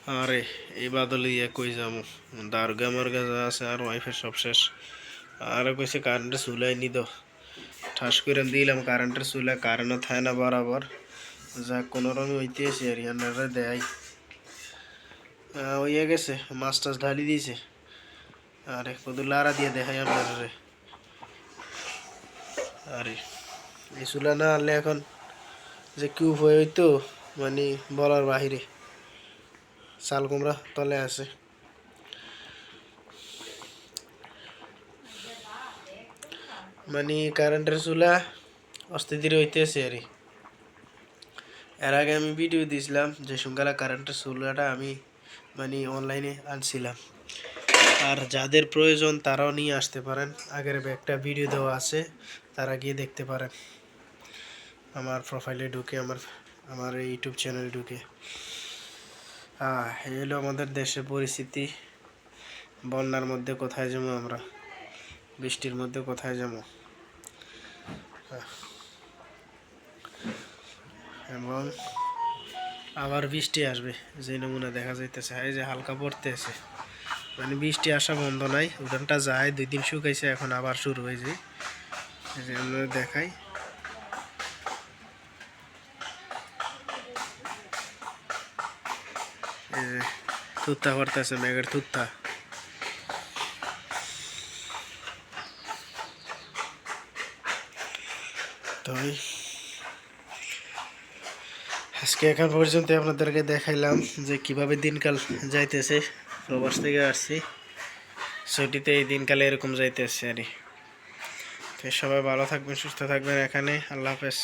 আরে এই বাদলে ইয়ে কই যাবো, দারগা মার্গা যা আছে আর ওয়াইফাই সব শেষ। আর কইছে কারেন্টের চুলাই নি দাও, ঠাস করে দিলাম কারেন্টের চুলা, কারেন্টও থাকে না বরাবর। যাক কোনো রকম হইতেছে আর ইয়ানারে দেয় হইয়া গেছে, মাছ টাছ ঢালি দিয়েছে। আরে কত লাড়া দিয়ে দেখাই আপনারে। আরে এই চুলা না আনলে এখন যে কি উপায় হইতো, মানে বলার বাহিরে। চাল কুমড়া তলে আছে। মানে কারেন্টের চুলা অস্থিতির হইতেছে আর এর আগে আমি ভিডিও দিয়েছিলাম যে সঙ্গালা কারেন্টের চুলাটা আমি মানে অনলাইনে আনছিলাম। আর যাদের প্রয়োজন তারাও নিয়ে আসতে পারেন, আগের একটা ভিডিও দেওয়া আছে, তারা গিয়ে দেখতে পারেন আমার প্রোফাইলে ঢুকে, আমার ইউটিউব চ্যানেলে ঢুকে। এই হলো আমাদের দেশের পরিস্থিতি। বন্যার মধ্যে কোথায় যাবো আমরা, বৃষ্টির মধ্যে কোথায় যাবো। এবং আবার বৃষ্টি আসবে যে নমুনা দেখা যাইতেছে, এই যে হালকা পড়তেছে, মানে বৃষ্টি আসা বন্ধ নাই। উঠানটা যায় 2 দিন শুকাইছে, এখন আবার শুরু হয়ে যায়। এই যে আমরা দেখাই, এই যে থুত্তা পড়তেছে, মেঘের থুত্তা। তো আজকে এখন পর্যন্ত আপনাদেরকে দেখাইলাম যে কিভাবে দিনকাল যাইতেছে। প্রবাস থেকে আসছি, ছুটিতে এই দিনকালে এরকম যাইতেছে আর। তো সবাই ভালো থাকবেন, সুস্থ থাকবেন। এখানে আল্লাহ হাফেজ।